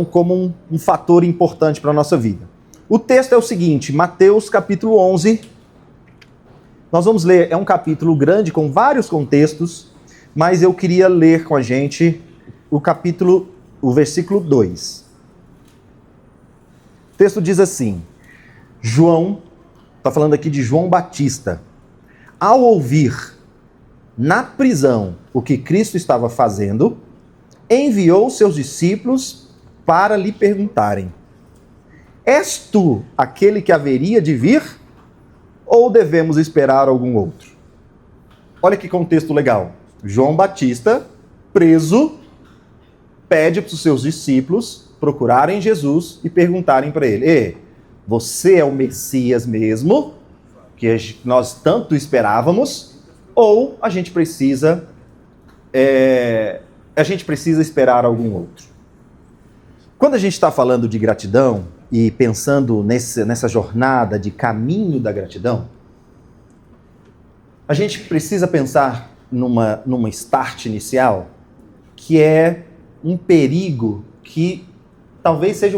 como um fator importante para a nossa vida. O texto é o seguinte, Mateus capítulo 11. Nós vamos ler, é um capítulo grande com vários contextos, mas eu queria ler com a gente o versículo 2. O texto diz assim, João, está falando aqui de João Batista, ao ouvir na prisão o que Cristo estava fazendo, enviou seus discípulos para lhe perguntarem: és tu aquele que haveria de vir? Ou devemos esperar algum outro? Olha que contexto legal. João Batista, preso, pede para os seus discípulos procurarem Jesus e perguntarem para ele: você é o Messias mesmo, que nós tanto esperávamos, ou a gente precisa esperar algum outro? Quando a gente está falando de gratidão e pensando nessa jornada de caminho da gratidão, a gente precisa pensar numa start inicial, que é um perigo que talvez seja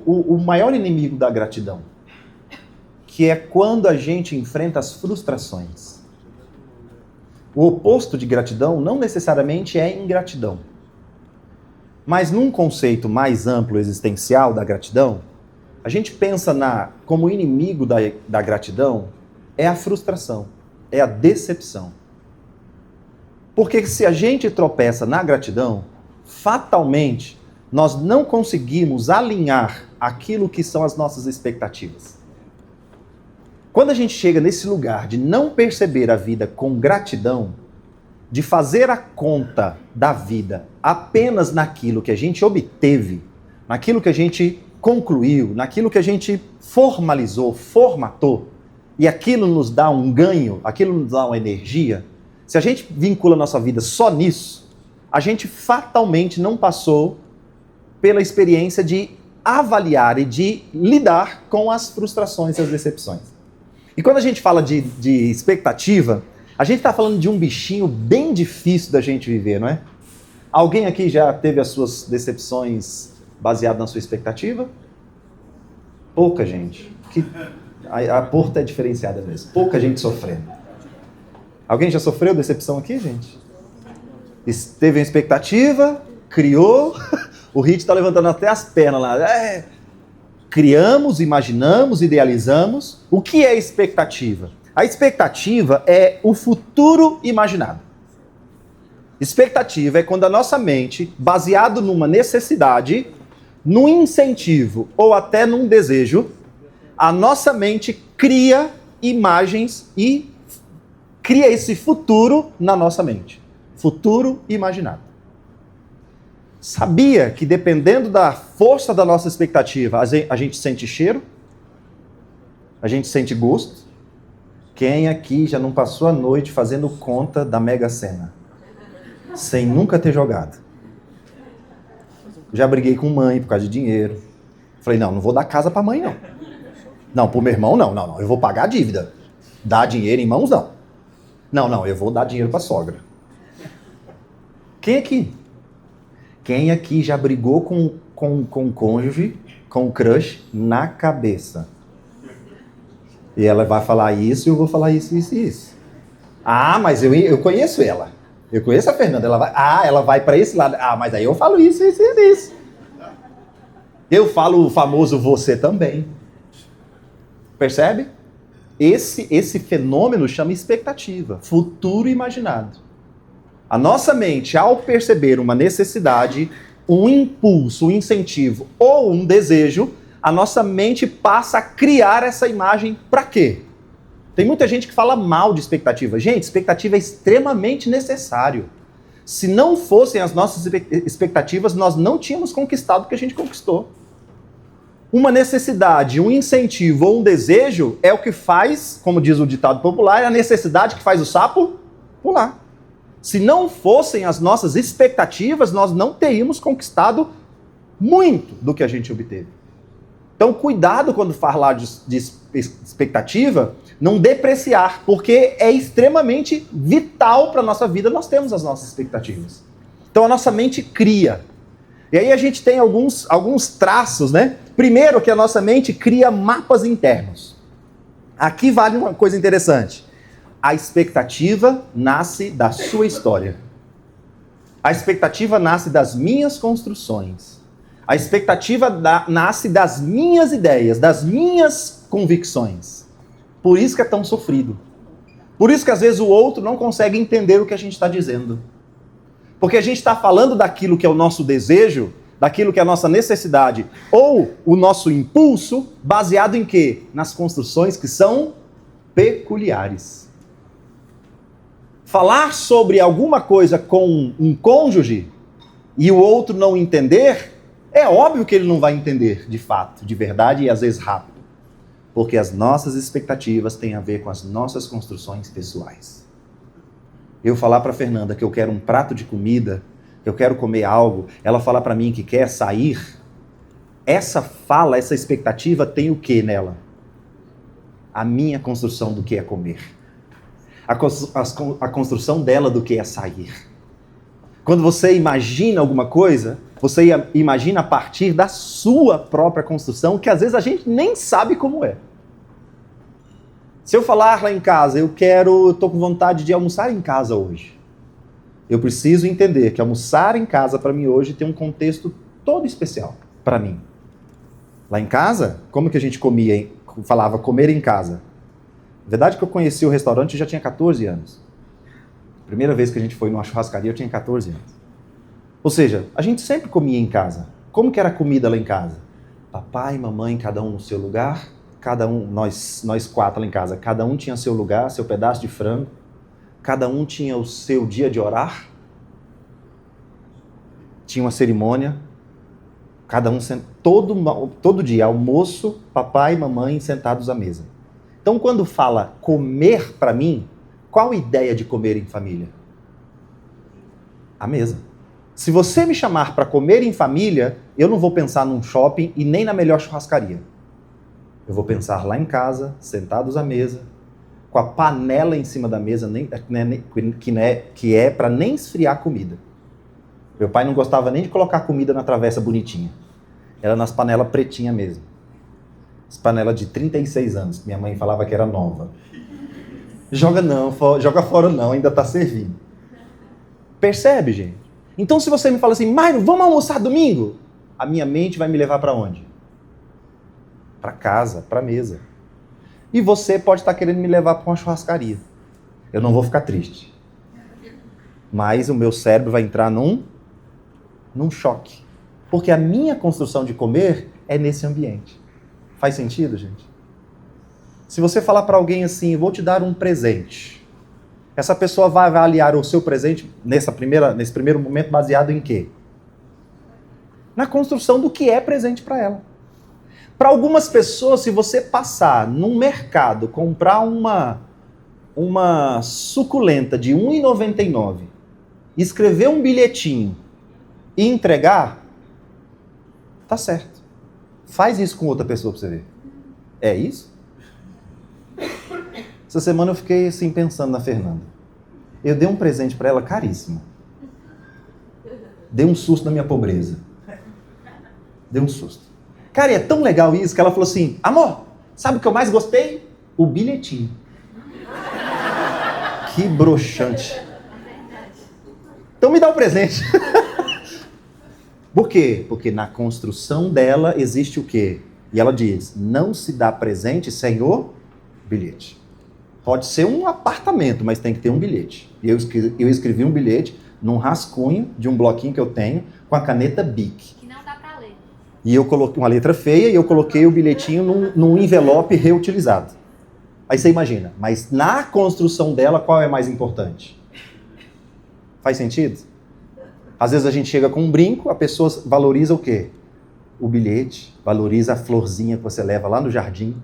o maior inimigo da gratidão, que é quando a gente enfrenta as frustrações. O oposto de gratidão não necessariamente é ingratidão. Mas num conceito mais amplo, existencial da gratidão, a gente pensa como inimigo da gratidão é a frustração, é a decepção. Porque se a gente tropeça na gratidão, fatalmente, nós não conseguimos alinhar aquilo que são as nossas expectativas. Quando a gente chega nesse lugar de não perceber a vida com gratidão, de fazer a conta da vida apenas naquilo que a gente obteve, naquilo que a gente concluiu, naquilo que a gente formalizou, formatou, e aquilo nos dá um ganho, aquilo nos dá uma energia, se a gente vincula a nossa vida só nisso, a gente fatalmente não passou pela experiência de avaliar e de lidar com as frustrações e as decepções. E quando a gente fala de expectativa, a gente está falando de um bichinho bem difícil da gente viver, não é? Alguém aqui já teve as suas decepções baseadas na sua expectativa? Pouca gente. A porta é diferenciada mesmo. Pouca gente sofrendo. Alguém já sofreu decepção aqui, gente? Teve uma expectativa, criou, o Hit está levantando até as pernas lá. Criamos, imaginamos, idealizamos. O que é expectativa? A expectativa é o futuro imaginado. Expectativa é quando a nossa mente, baseado numa necessidade, num incentivo ou até num desejo, a nossa mente cria imagens e cria esse futuro na nossa mente. Futuro imaginado. Sabia que dependendo da força da nossa expectativa, a gente sente cheiro? A gente sente gosto? Quem aqui já não passou a noite fazendo conta da Mega Sena? Sem nunca ter jogado. Já briguei com mãe por causa de dinheiro. Falei, não vou dar casa pra mãe, não. Não, pro meu irmão, não. Eu vou pagar a dívida. Dar dinheiro em mãos, não. Não, eu vou dar dinheiro pra sogra. Quem aqui já brigou com o cônjuge, com o crush, na cabeça? E ela vai falar isso e eu vou falar isso. Ah, mas eu conheço ela. Eu conheço a Fernanda. Ela vai para esse lado. Ah, mas aí eu falo isso. Eu falo o famoso você também. Percebe? Esse fenômeno chama expectativa. Futuro imaginado. A nossa mente, ao perceber uma necessidade, um impulso, um incentivo ou um desejo, a nossa mente passa a criar essa imagem para quê? Tem muita gente que fala mal de expectativa. Gente, expectativa é extremamente necessário. Se não fossem as nossas expectativas, nós não tínhamos conquistado o que a gente conquistou. Uma necessidade, um incentivo ou um desejo é o que faz, como diz o ditado popular, é a necessidade que faz o sapo pular. Se não fossem as nossas expectativas, nós não teríamos conquistado muito do que a gente obteve. Então, cuidado quando falar de expectativa, não depreciar, porque é extremamente vital para a nossa vida, nós temos as nossas expectativas. Então, a nossa mente cria. E aí a gente tem alguns traços, né? Primeiro que a nossa mente cria mapas internos. Aqui vale uma coisa interessante. A expectativa nasce da sua história. A expectativa nasce das minhas construções. A expectativa nasce das minhas ideias, das minhas convicções. Por isso que é tão sofrido. Por isso que às vezes o outro não consegue entender o que a gente está dizendo. Porque a gente está falando daquilo que é o nosso desejo, daquilo que é a nossa necessidade, ou o nosso impulso, baseado em quê? Nas construções que são peculiares. Falar sobre alguma coisa com um cônjuge e o outro não entender, é óbvio que ele não vai entender de fato, de verdade e às vezes rápido. Porque as nossas expectativas têm a ver com as nossas construções pessoais. Eu falar para Fernanda que eu quero um prato de comida, que eu quero comer algo, ela falar para mim que quer sair, essa fala, essa expectativa tem o que nela? A minha construção do que é comer. A construção dela do que é sair. Quando você imagina alguma coisa, você imagina a partir da sua própria construção, que às vezes a gente nem sabe como é. Se eu falar lá em casa, eu estou com vontade de almoçar em casa hoje. Eu preciso entender que almoçar em casa para mim hoje tem um contexto todo especial para mim. Lá em casa, como que a gente comia, falava comer em casa? Verdade que eu conheci o restaurante, eu já tinha 14 anos. Primeira vez que a gente foi numa churrascaria, eu tinha 14 anos. Ou seja, a gente sempre comia em casa. Como que era a comida lá em casa? Papai, mamãe, cada um no seu lugar. Cada um, nós quatro lá em casa, cada um tinha seu lugar, seu pedaço de frango. Cada um tinha o seu dia de orar. Tinha uma cerimônia. Cada um, todo dia, almoço, papai e mamãe sentados à mesa. Então, quando fala comer para mim, qual a ideia de comer em família? A mesa. Se você me chamar para comer em família, eu não vou pensar num shopping e nem na melhor churrascaria. Eu vou pensar lá em casa, sentados à mesa, com a panela em cima da mesa, que é para nem esfriar a comida. Meu pai não gostava nem de colocar comida na travessa bonitinha. Era nas panelas pretinhas mesmo. As panelas de 36 anos, que minha mãe falava que era nova. Joga fora não, ainda está servindo. Percebe, gente? Então se você me fala assim, Mairo, vamos almoçar domingo? A minha mente vai me levar para onde? Para casa, para mesa. E você pode estar querendo me levar para uma churrascaria. Eu não vou ficar triste. Mas o meu cérebro vai entrar num choque. Porque a minha construção de comer é nesse ambiente. Faz sentido, gente? Se você falar para alguém assim, vou te dar um presente. Essa pessoa vai avaliar o seu presente nesse primeiro momento baseado em quê? Na construção do que é presente para ela. Para algumas pessoas, se você passar num mercado, comprar uma suculenta de R$ 1,99, escrever um bilhetinho e entregar, tá certo. Faz isso com outra pessoa para você ver. É isso? Essa semana eu fiquei assim pensando na Fernanda. Eu dei um presente para ela caríssimo. Dei um susto na minha pobreza. Dei um susto. Cara, e é tão legal isso que ela falou assim, amor, sabe o que eu mais gostei? O bilhetinho. Que broxante. Então me dá o presente. Por quê? Porque na construção dela existe o quê? E ela diz, não se dá presente sem o bilhete. Pode ser um apartamento, mas tem que ter um bilhete. E eu escrevi um bilhete num rascunho de um bloquinho que eu tenho com a caneta Bic. Que não dá pra ler. E eu coloquei uma letra feia e eu coloquei o bilhetinho num envelope reutilizado. Aí você imagina, mas na construção dela, qual é mais importante? Faz sentido? Às vezes a gente chega com um brinco, a pessoa valoriza o quê? O bilhete, valoriza a florzinha que você leva lá no jardim.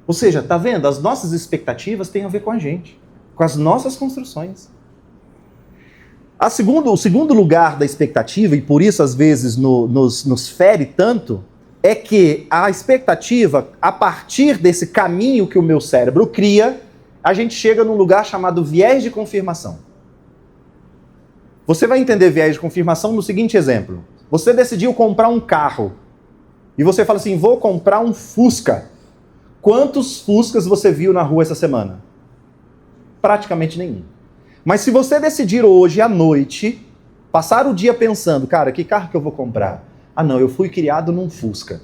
Ou seja, tá vendo? As nossas expectativas têm a ver com a gente, com as nossas construções. O segundo lugar da expectativa, e por isso às vezes nos fere tanto, é que a expectativa, a partir desse caminho que o meu cérebro cria, a gente chega num lugar chamado viés de confirmação. Você vai entender viés de confirmação no seguinte exemplo. Você decidiu comprar um carro. E você fala assim, vou comprar um Fusca. Quantos Fuscas você viu na rua essa semana? Praticamente nenhum. Mas se você decidir hoje à noite, passar o dia pensando, cara, que carro que eu vou comprar? Ah não, eu fui criado num Fusca.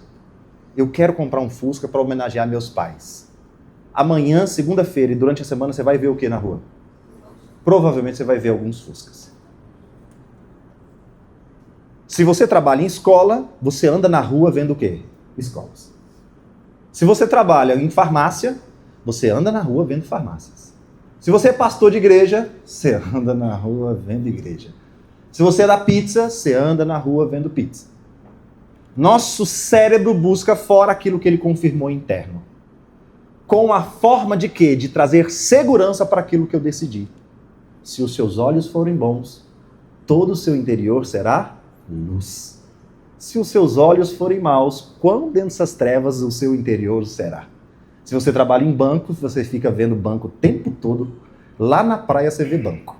Eu quero comprar um Fusca para homenagear meus pais. Amanhã, segunda-feira e durante a semana você vai ver o que na rua? Provavelmente você vai ver alguns Fuscas. Se você trabalha em escola, você anda na rua vendo o quê? Escolas. Se você trabalha em farmácia, você anda na rua vendo farmácias. Se você é pastor de igreja, você anda na rua vendo igreja. Se você é da pizza, você anda na rua vendo pizza. Nosso cérebro busca fora aquilo que ele confirmou interno. Com a forma de quê? De trazer segurança para aquilo que eu decidi. Se os seus olhos forem bons, todo o seu interior será luz. Se os seus olhos forem maus, quão densas trevas o seu interior será? Se você trabalha em banco, você fica vendo banco o tempo todo. Lá na praia você vê banco.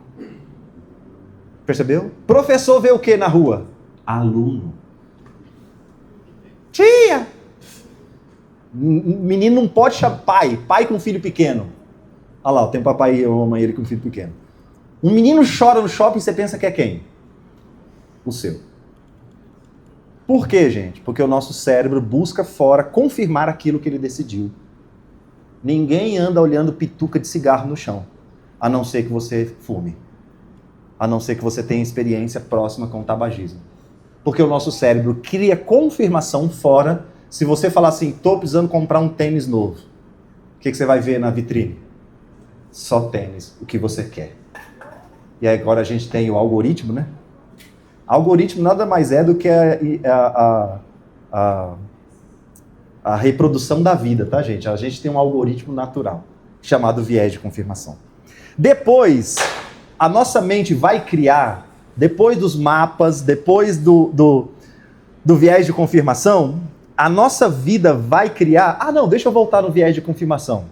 Percebeu? Professor vê o que na rua? Aluno. Tia! Menino não pode chamar pai com filho pequeno. Olha lá, tem papai e mamãe ele com filho pequeno. Um menino chora no shopping, você pensa que é quem? O seu. Por quê, gente? Porque o nosso cérebro busca fora confirmar aquilo que ele decidiu. Ninguém anda olhando pituca de cigarro no chão, a não ser que você fume. A não ser que você tenha experiência próxima com o tabagismo. Porque o nosso cérebro cria confirmação fora. Se você falar assim, estou precisando comprar um tênis novo, o que você vai ver na vitrine? Só tênis, o que você quer. E aí agora a gente tem o algoritmo, né? Algoritmo nada mais é do que a reprodução da vida, tá, gente? A gente tem um algoritmo natural, chamado viés de confirmação. Depois, a nossa mente vai criar, depois dos mapas, depois do viés de confirmação, a nossa vida vai criar... Ah, não, deixa eu voltar no viés de confirmação.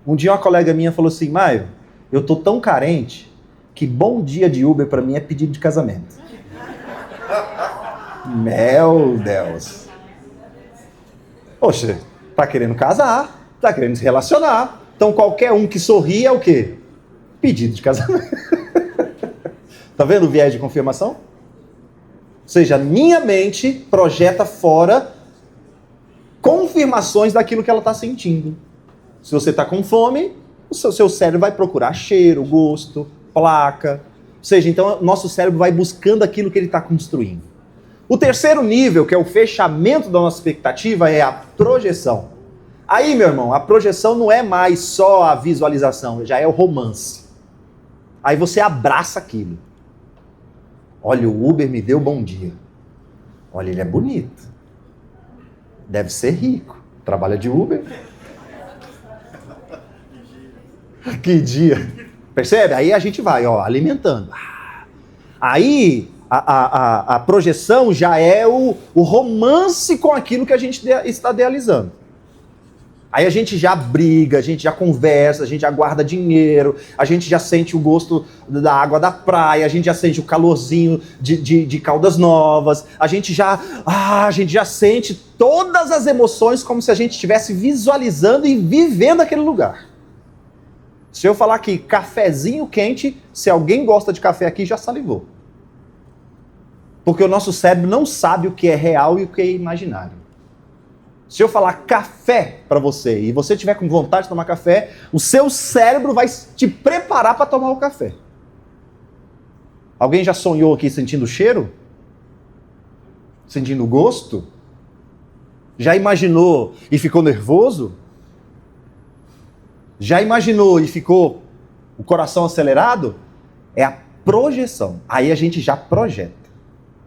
Um dia uma colega minha falou assim, Maio, eu tô tão carente que bom dia de Uber para mim é pedido de casamento. Meu Deus. Poxa, tá querendo casar, tá querendo se relacionar. Então qualquer um que sorri é o quê? Pedido de casamento. Tá vendo o viés de confirmação? Ou seja, minha mente projeta fora confirmações daquilo que ela está sentindo. Se você está com fome, o seu cérebro vai procurar cheiro, gosto, placa. Ou seja, então nosso cérebro vai buscando aquilo que ele está construindo. O terceiro nível, que é o fechamento da nossa expectativa, é a projeção. Aí, meu irmão, a projeção não é mais só a visualização, já é o romance. Aí você abraça aquilo. Olha, o Uber me deu bom dia. Olha, ele é bonito. Deve ser rico. Trabalha de Uber. Que dia. Percebe? Aí a gente vai, ó, alimentando. Aí a projeção já é o romance com aquilo que a gente está idealizando. Aí a gente já briga, a gente já conversa, a gente já guarda dinheiro, a gente já sente o gosto da água da praia, a gente já sente o calorzinho de Caldas Novas, a gente já sente todas as emoções como se a gente estivesse visualizando e vivendo aquele lugar. Se eu falar aqui cafezinho quente, se alguém gosta de café aqui, já salivou. Porque o nosso cérebro não sabe o que é real e o que é imaginário. Se eu falar café para você e você tiver com vontade de tomar café, o seu cérebro vai te preparar para tomar o café. Alguém já sonhou aqui sentindo o cheiro? Sentindo o gosto? Já imaginou e ficou nervoso? Já imaginou e ficou o coração acelerado? É a projeção. Aí a gente já projeta.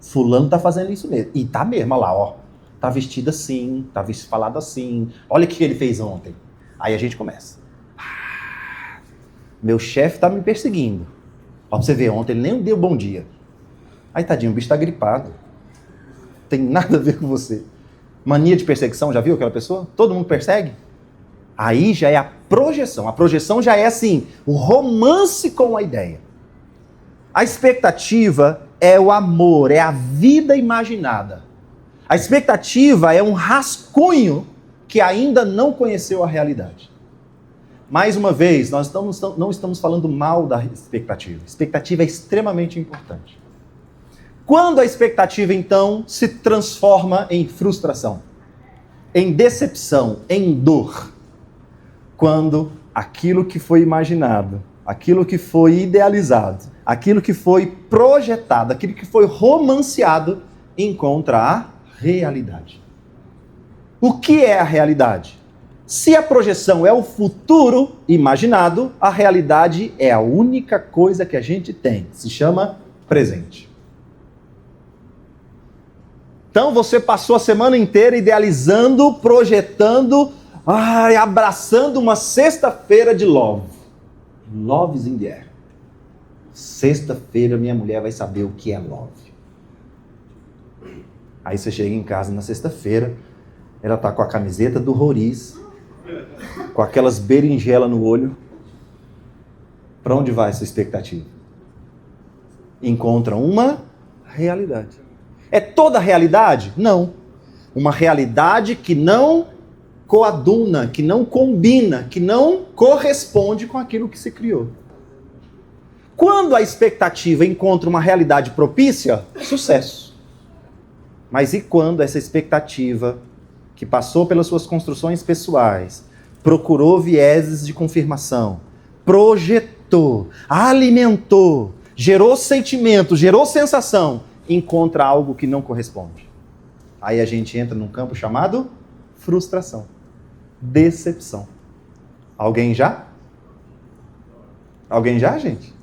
Fulano tá fazendo isso mesmo. E tá mesmo, olha lá, ó. Tá vestido assim, tá falado assim. Olha o que ele fez ontem. Aí a gente começa. Meu chefe tá me perseguindo. Ó, pra você ver, ontem ele nem deu bom dia. Aí, tadinho, o bicho tá gripado. Tem nada a ver com você. Mania de perseguição, já viu aquela pessoa? Todo mundo persegue? Aí já é a projeção. A projeção já é assim, o romance com a ideia. A expectativa é o amor, é a vida imaginada. A expectativa é um rascunho que ainda não conheceu a realidade. Mais uma vez, nós não estamos falando mal da expectativa. A expectativa é extremamente importante. Quando a expectativa, então, se transforma em frustração, em decepção, em dor? Quando aquilo que foi imaginado, aquilo que foi idealizado, aquilo que foi projetado, aquilo que foi romanceado, encontra a realidade. O que é a realidade? Se a projeção é o futuro imaginado, a realidade é a única coisa que a gente tem. Se chama presente. Então você passou a semana inteira idealizando, projetando, abraçando uma sexta-feira de love. Love's in the air. Sexta-feira minha mulher vai saber o que é love. Aí você chega em casa na sexta-feira, ela tá com a camiseta do Roriz, com aquelas berinjelas no olho. Para onde vai essa expectativa? Encontra uma realidade. É toda a realidade? Não. Uma realidade que não coaduna, que não combina, que não corresponde com aquilo que se criou. Quando a expectativa encontra uma realidade propícia, sucesso. Mas e quando essa expectativa, que passou pelas suas construções pessoais, procurou vieses de confirmação, projetou, alimentou, gerou sentimento, gerou sensação, encontra algo que não corresponde? Aí a gente entra num campo chamado frustração, decepção. Alguém já? Alguém já, gente?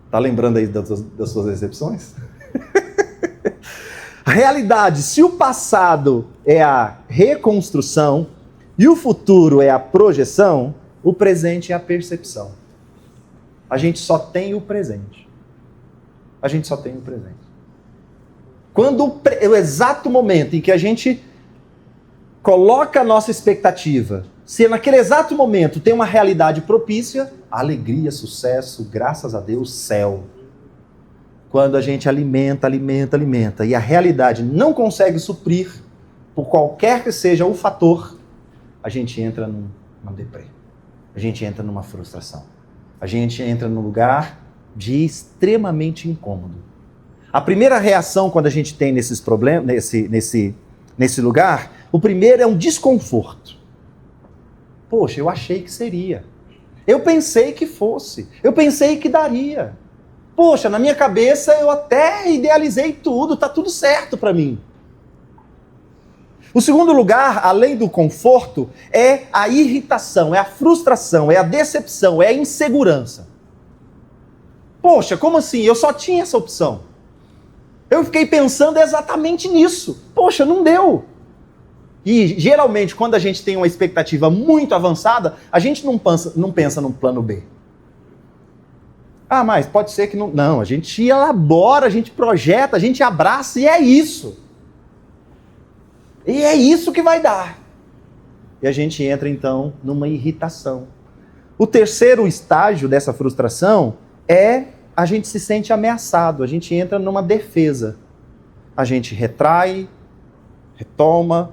Tá lembrando aí das suas decepções? Realidade, se o passado é a reconstrução e o futuro é a projeção, o presente é a percepção. A gente só tem o presente. A gente só tem o presente. Quando o exato momento em que a gente coloca a nossa expectativa, se naquele exato momento tem uma realidade propícia, alegria, sucesso, graças a Deus, céu. Quando a gente alimenta e a realidade não consegue suprir, por qualquer que seja o fator, a gente entra numa deprê. A gente entra numa frustração. A gente entra num lugar de extremamente incômodo. A primeira reação quando a gente tem nesses problemas, nesse lugar, o primeiro é um desconforto. Poxa, eu achei que seria. Eu pensei que fosse. Eu pensei que daria. Poxa, na minha cabeça eu até idealizei tudo, tá tudo certo para mim. O segundo lugar, além do conforto, é a irritação, é a frustração, é a decepção, é a insegurança. Poxa, como assim? Eu só tinha essa opção. Eu fiquei pensando exatamente nisso. Poxa, não deu. E geralmente, quando a gente tem uma expectativa muito avançada, a gente não pensa num plano B. Mas pode ser que não... Não, a gente elabora, a gente projeta, a gente abraça e é isso. E é isso que vai dar. E a gente entra, então, numa irritação. O terceiro estágio dessa frustração é a gente se sente ameaçado, a gente entra numa defesa. A gente retrai, retoma,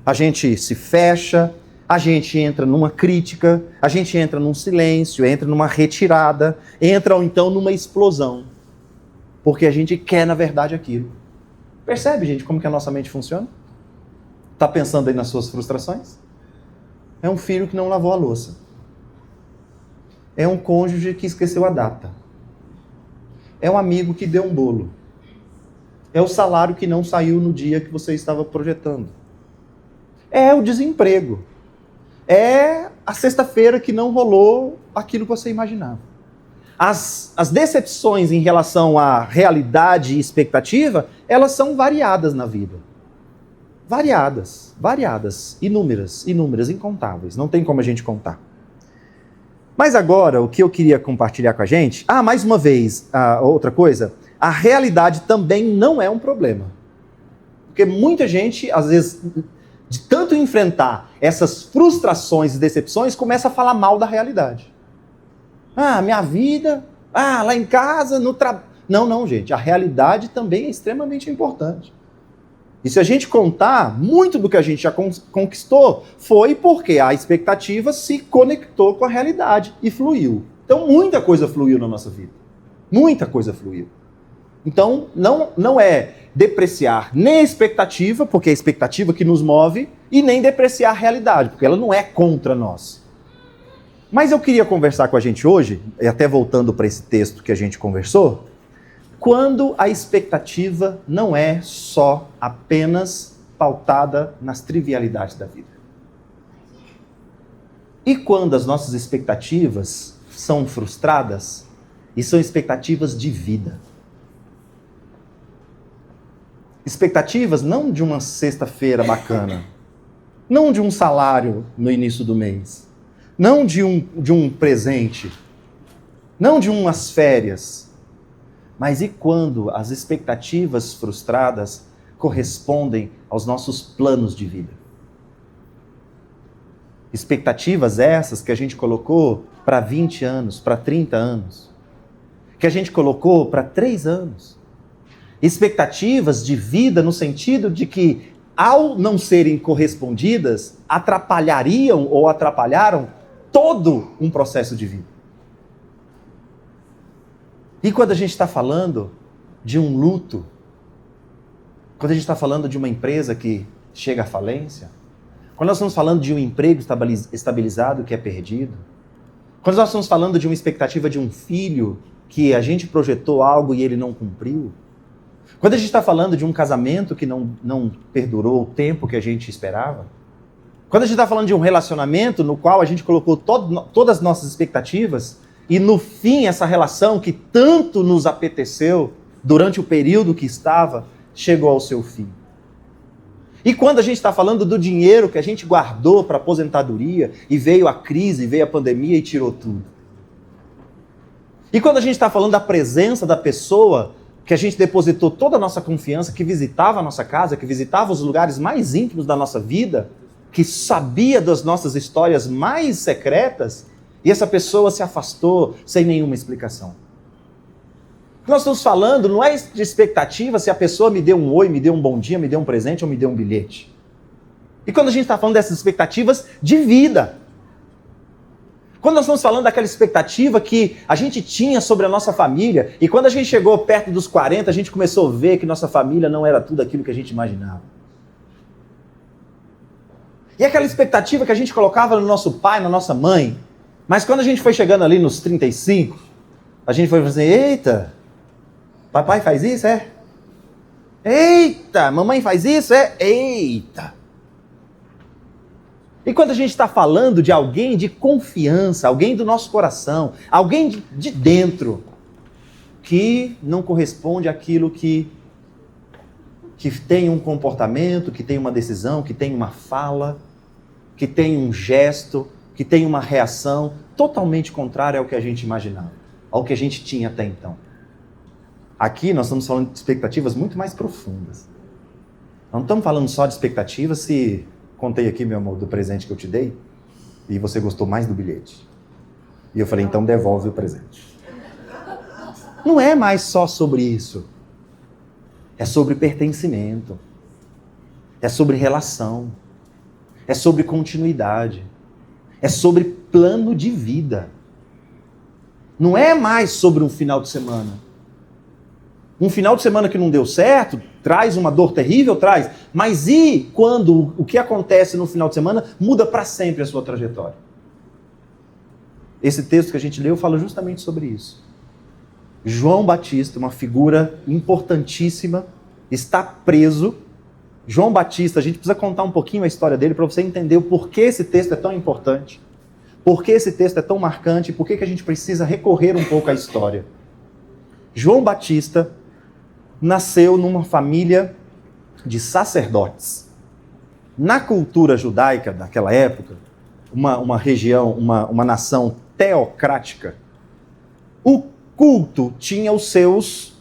a gente se fecha, a gente entra numa crítica, a gente entra num silêncio, entra numa retirada, entra ou então numa explosão. Porque a gente quer, na verdade, aquilo. Percebe, gente, como que a nossa mente funciona? Tá pensando aí nas suas frustrações? É um filho que não lavou a louça. É um cônjuge que esqueceu a data. É um amigo que deu um bolo. É o salário que não saiu no dia que você estava projetando. É o desemprego. É a sexta-feira que não rolou aquilo que você imaginava. As decepções em relação à realidade e expectativa, elas são variadas na vida. Variadas, inúmeras, incontáveis. Não tem como a gente contar. Mas agora, o que eu queria compartilhar com a gente... mais uma vez, outra coisa. A realidade também não é um problema. Porque muita gente, às vezes, de tanto enfrentar essas frustrações e decepções, começa a falar mal da realidade. Minha vida... lá em casa, Não, gente. A realidade também é extremamente importante. E se a gente contar, muito do que a gente já conquistou foi porque a expectativa se conectou com a realidade e fluiu. Então, muita coisa fluiu na nossa vida. Muita coisa fluiu. Então, não é depreciar nem a expectativa, porque é a expectativa que nos move, e nem depreciar a realidade, porque ela não é contra nós. Mas eu queria conversar com a gente hoje, e até voltando para esse texto que a gente conversou, quando a expectativa não é só apenas pautada nas trivialidades da vida. E quando as nossas expectativas são frustradas, e são expectativas de vida. Expectativas não de uma sexta-feira bacana, não de um salário no início do mês, não de um presente, não de umas férias. Mas e quando as expectativas frustradas correspondem aos nossos planos de vida? Expectativas essas que a gente colocou para 20 anos, para 30 anos, que a gente colocou para 3 anos. Expectativas de vida no sentido de que, ao não serem correspondidas, atrapalhariam ou atrapalharam todo um processo de vida. E quando a gente está falando de um luto, quando a gente está falando de uma empresa que chega à falência, quando nós estamos falando de um emprego estabilizado que é perdido, quando nós estamos falando de uma expectativa de um filho que a gente projetou algo e ele não cumpriu, quando a gente está falando de um casamento que não perdurou o tempo que a gente esperava, quando a gente está falando de um relacionamento no qual a gente colocou todas as nossas expectativas e no fim essa relação que tanto nos apeteceu durante o período que estava, chegou ao seu fim. E quando a gente está falando do dinheiro que a gente guardou para aposentadoria e veio a crise, veio a pandemia e tirou tudo. E quando a gente está falando da presença da pessoa que a gente depositou toda a nossa confiança, que visitava a nossa casa, que visitava os lugares mais íntimos da nossa vida, que sabia das nossas histórias mais secretas, e essa pessoa se afastou sem nenhuma explicação. O que nós estamos falando não é de expectativa se a pessoa me deu um oi, me deu um bom dia, me deu um presente ou me deu um bilhete. E quando a gente está falando dessas expectativas de vida, quando nós estamos falando daquela expectativa que a gente tinha sobre a nossa família, e quando a gente chegou perto dos 40, a gente começou a ver que nossa família não era tudo aquilo que a gente imaginava. E aquela expectativa que a gente colocava no nosso pai, na nossa mãe, mas quando a gente foi chegando ali nos 35, a gente foi assim, eita, papai faz isso, é? Eita, mamãe faz isso, é? Eita. E quando a gente está falando de alguém de confiança, alguém do nosso coração, alguém de dentro, que não corresponde àquilo que tem um comportamento, que tem uma decisão, que tem uma fala, que tem um gesto, que tem uma reação totalmente contrária ao que a gente imaginava, ao que a gente tinha até então. Aqui nós estamos falando de expectativas muito mais profundas. Não estamos falando só de expectativas se... Contei aqui, meu amor, do presente que eu te dei e você gostou mais do bilhete. E eu falei, então devolve o presente. Não é mais só sobre isso. É sobre pertencimento. É sobre relação. É sobre continuidade. É sobre plano de vida. Não é mais sobre um final de semana. Um final de semana que não deu certo, traz uma dor terrível, traz. Mas e quando o que acontece no final de semana muda para sempre a sua trajetória? Esse texto que a gente leu fala justamente sobre isso. João Batista, uma figura importantíssima, está preso. João Batista, a gente precisa contar um pouquinho a história dele para você entender o porquê esse texto é tão importante, por que esse texto é tão marcante, por que a gente precisa recorrer um pouco à história. João Batista nasceu numa família de sacerdotes. Na cultura judaica daquela época, uma região, uma nação teocrática, o culto tinha as suas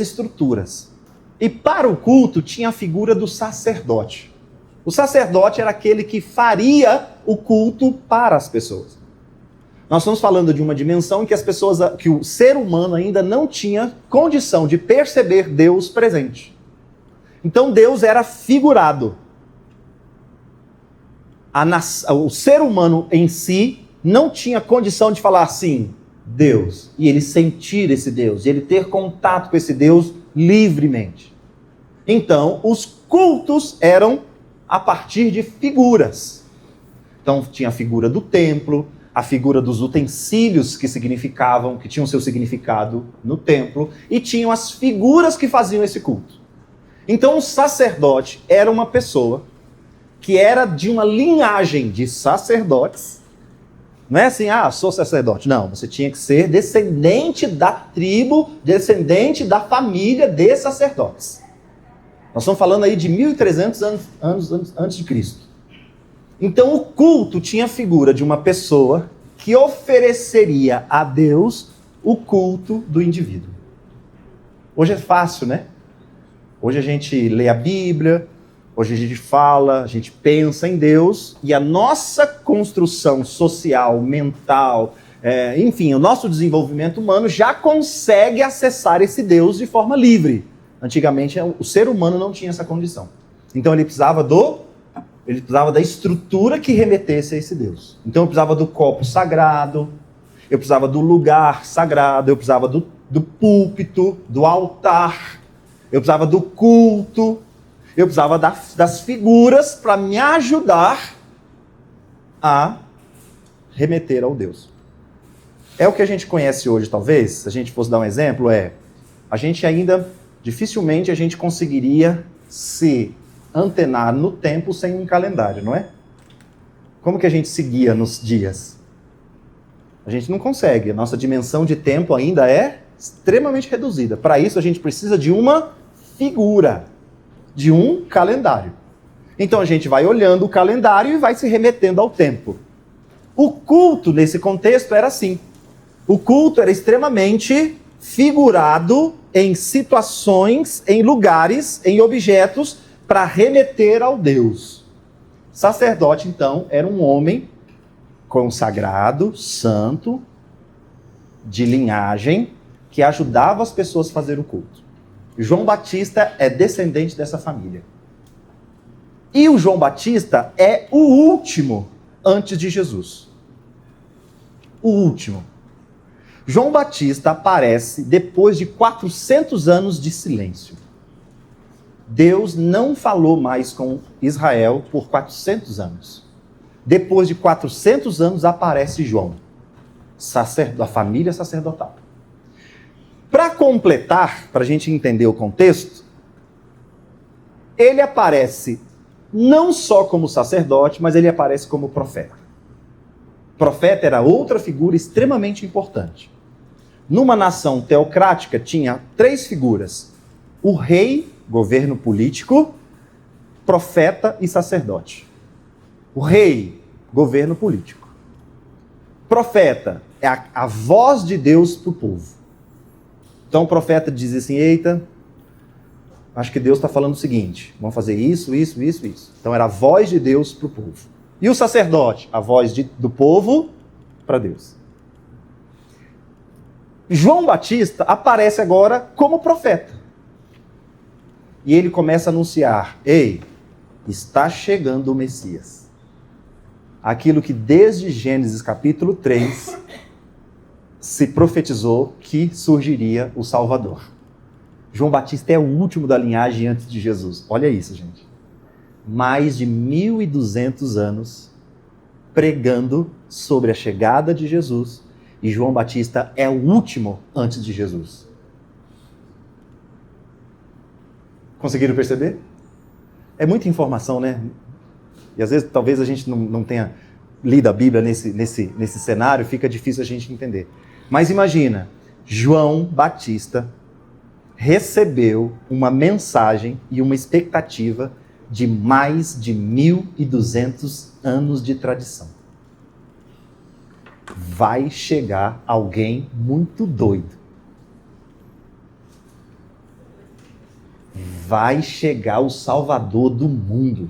estruturas. E para o culto tinha a figura do sacerdote. O sacerdote era aquele que faria o culto para as pessoas. Nós estamos falando de uma dimensão em que que o ser humano ainda não tinha condição de perceber Deus presente. Então Deus era figurado. O ser humano em si não tinha condição de falar assim, Deus, e ele sentir esse Deus, e ele ter contato com esse Deus livremente. Então, os cultos eram a partir de figuras. Então, tinha a figura do templo, a figura dos utensílios que tinham seu significado no templo, e tinham as figuras que faziam esse culto. Então, o sacerdote era uma pessoa que era de uma linhagem de sacerdotes. Não é assim, sou sacerdote. Não, você tinha que ser descendente da tribo, descendente da família de sacerdotes. Nós estamos falando aí de 1.300 anos antes de Cristo. Então o culto tinha a figura de uma pessoa que ofereceria a Deus o culto do indivíduo. Hoje é fácil, né? Hoje a gente lê a Bíblia, hoje a gente fala, a gente pensa em Deus, e a nossa construção social, mental, enfim, o nosso desenvolvimento humano já consegue acessar esse Deus de forma livre. Antigamente, o ser humano não tinha essa condição. Então ele precisava da estrutura que remetesse a esse Deus. Então eu precisava do copo sagrado, eu precisava do lugar sagrado, eu precisava do púlpito, do altar, eu precisava do culto, eu precisava das figuras para me ajudar a remeter ao Deus. É o que a gente conhece hoje, talvez, se a gente fosse dar um exemplo, dificilmente a gente conseguiria se antenar no tempo sem um calendário, não é? Como que a gente seguia nos dias? A gente não consegue, a nossa dimensão de tempo ainda é extremamente reduzida. Para isso a gente precisa de uma figura, de um calendário. Então a gente vai olhando o calendário e vai se remetendo ao tempo. O culto, nesse contexto, era assim. O culto era extremamente figurado em situações, em lugares, em objetos, para remeter ao Deus. Sacerdote, então, era um homem consagrado, santo, de linhagem, que ajudava as pessoas a fazer o culto. João Batista é descendente dessa família. E o João Batista é o último antes de Jesus. O último. João Batista aparece depois de 400 anos de silêncio. Deus não falou mais com Israel por 400 anos. Depois de 400 anos aparece João, da família sacerdotal. Para completar, para a gente entender o contexto, ele aparece não só como sacerdote, mas ele aparece como profeta. Profeta era outra figura extremamente importante. Numa nação teocrática tinha 3 figuras: o rei, governo político, profeta e sacerdote. O rei, governo político. Profeta é a voz de Deus para o povo. Então o profeta diz assim: eita, acho que Deus está falando o seguinte, vamos fazer isso, isso, isso, isso. Então era a voz de Deus para o povo. E o sacerdote? A voz do povo para Deus. João Batista aparece agora como profeta. E ele começa a anunciar: ei, está chegando o Messias. Aquilo que desde Gênesis capítulo 3 se profetizou que surgiria o Salvador. João Batista é o último da linhagem antes de Jesus. Olha isso, gente. Mais de 1.200 anos pregando sobre a chegada de Jesus. E João Batista é o último antes de Jesus. Conseguiram perceber? É muita informação, né? E às vezes talvez a gente não tenha lido a Bíblia nesse cenário, fica difícil a gente entender. Mas imagina, João Batista recebeu uma mensagem e uma expectativa de mais de 1.200 anos de tradição. Vai chegar alguém muito doido. Vai chegar o Salvador do mundo.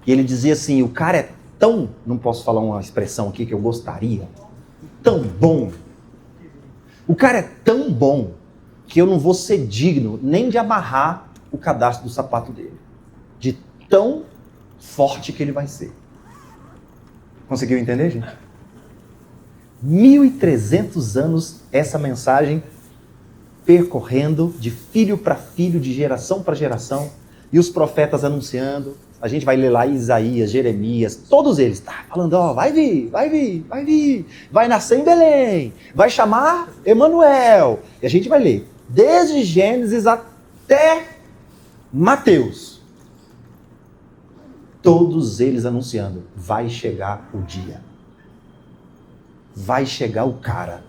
E ele dizia assim: o cara é tão, não posso falar uma expressão aqui que eu gostaria, tão bom. O cara é tão bom que eu não vou ser digno nem de amarrar o cadastro do sapato dele. De tão forte que ele vai ser. Conseguiu entender, gente? 1.300 anos essa mensagem percorrendo de filho para filho, de geração para geração, e os profetas anunciando. A gente vai ler lá Isaías, Jeremias, todos eles, tá falando, ó, vai vir, vai nascer em Belém, vai chamar Emanuel. E a gente vai ler, desde Gênesis até Mateus. Todos eles anunciando, vai chegar o dia. Vai chegar o cara.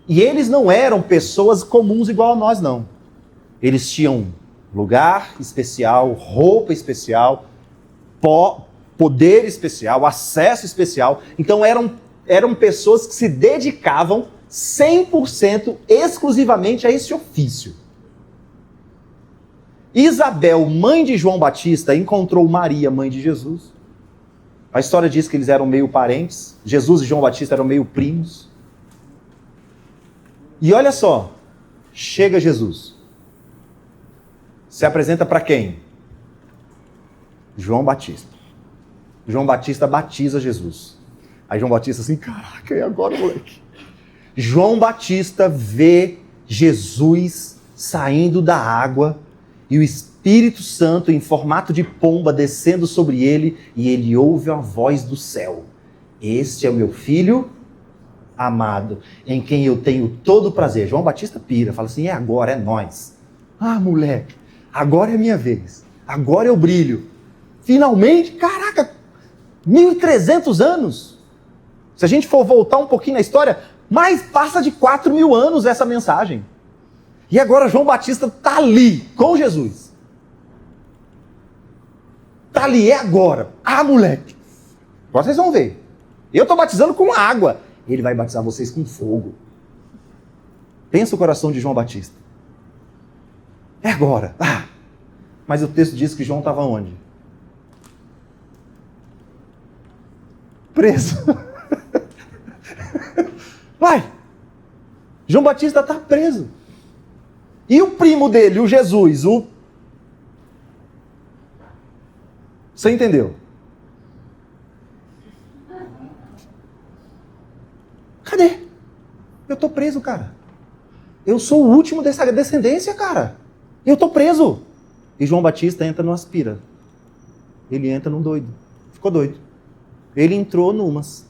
E eles não eram pessoas comuns igual a nós, não. Eles tinham lugar especial, roupa especial, poder especial, acesso especial. Então eram pessoas que se dedicavam 100% exclusivamente a esse ofício. Isabel, mãe de João Batista, encontrou Maria, mãe de Jesus. A história diz que eles eram meio parentes. Jesus e João Batista eram meio primos. E olha só, chega Jesus. Se apresenta para quem? João Batista. João Batista batiza Jesus. Aí João Batista assim, caraca, e agora, moleque? João Batista vê Jesus saindo da água e o Espírito Santo em formato de pomba descendo sobre ele, e ele ouve a voz do céu. Este é o meu filho amado, em quem eu tenho todo o prazer. João Batista pira, fala assim, é agora, é nós. Ah, moleque, agora é minha vez. Agora eu brilho. Finalmente, caraca, 1.300 anos. Se a gente for voltar um pouquinho na história, mais passa de 4.000 anos essa mensagem. E agora João Batista está ali, com Jesus. Está ali, é agora. Ah, moleque. Agora vocês vão ver. Eu estou batizando com água. Ele vai batizar vocês com fogo. Pensa o coração de João Batista. É agora. Ah, mas o texto diz que João estava onde? Preso. Vai. João Batista está preso. E o primo dele, o Jesus, Você entendeu? Cadê? Eu tô preso, cara. Eu sou o último dessa descendência, cara. Eu tô preso. E João Batista entra no aspira. Ele entra num doido. Ficou doido. Ele entrou numas.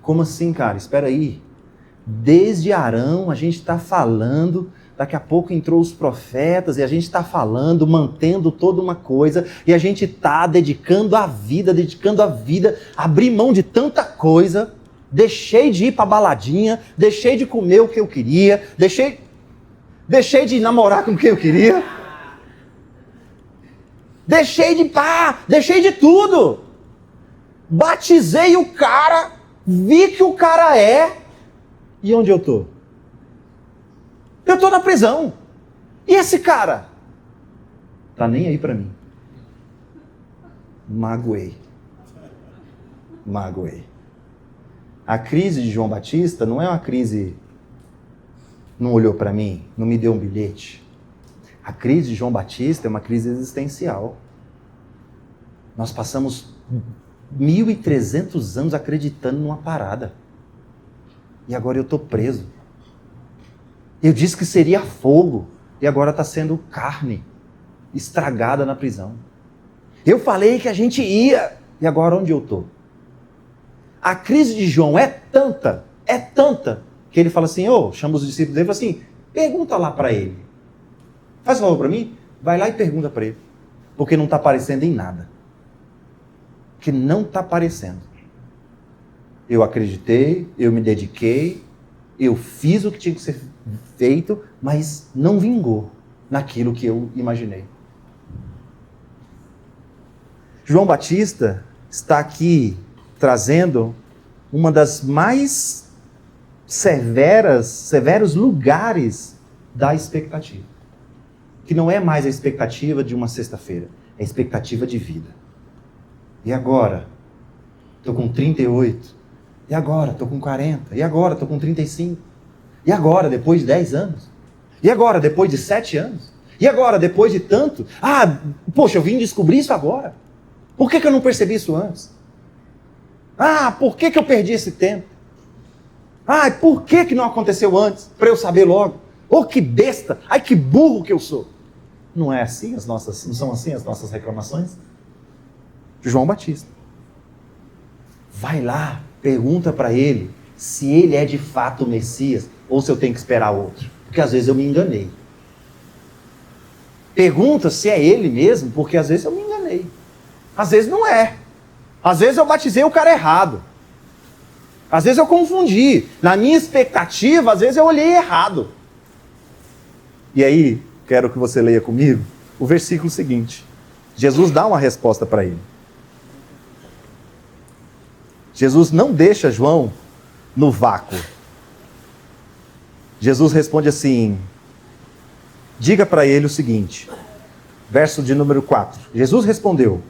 Como assim, cara? Espera aí. Desde Arão a gente está falando, daqui a pouco entrou os profetas e a gente está falando, mantendo toda uma coisa, e a gente está dedicando a vida, abri mão de tanta coisa, deixei de ir para baladinha, deixei de comer o que eu queria, deixei de namorar com quem eu queria, deixei de tudo, batizei o cara, vi que o cara é. E onde eu tô? Eu tô na prisão. E esse cara? Tá nem aí pra mim. Magoei. A crise de João Batista não é uma crise... Não olhou pra mim, não me deu um bilhete. A crise de João Batista é uma crise existencial. Nós passamos 1.300 anos acreditando numa parada. E agora eu estou preso. Eu disse que seria fogo, e agora está sendo carne, estragada na prisão. Eu falei que a gente ia, e agora onde eu estou? A crise de João é tanta, que ele fala assim, chama os discípulos dele e fala assim, pergunta lá para ele. Faz um favor para mim, vai lá e pergunta para ele. Porque não está aparecendo em nada. Porque não está aparecendo. Eu acreditei, eu me dediquei, eu fiz o que tinha que ser feito, mas não vingou naquilo que eu imaginei. João Batista está aqui trazendo uma das mais severos lugares da expectativa. Que não é mais a expectativa de uma sexta-feira, é a expectativa de vida. E agora? Estou com 38. E agora? Estou com 40. E agora? Estou com 35. E agora? Depois de 10 anos? E agora? Depois de 7 anos? E agora? Depois de tanto? Ah, poxa, eu vim descobrir isso agora. Por que eu não percebi isso antes? Ah, por que eu perdi esse tempo? Ah, por que não aconteceu antes? Para eu saber logo. Oh, que besta! Ai, que burro que eu sou! Não é assim não são assim as nossas reclamações? João Batista. Vai lá, pergunta para ele se ele é de fato o Messias ou se eu tenho que esperar outro. Porque às vezes eu me enganei. Pergunta se é ele mesmo, porque às vezes eu me enganei. Às vezes não é. Às vezes eu batizei o cara errado. Às vezes eu confundi. Na minha expectativa, às vezes eu olhei errado. E aí, quero que você leia comigo o versículo seguinte. Jesus dá uma resposta para ele. Jesus não deixa João no vácuo. Jesus responde assim: diga para ele o seguinte, verso de número 4. Jesus respondeu: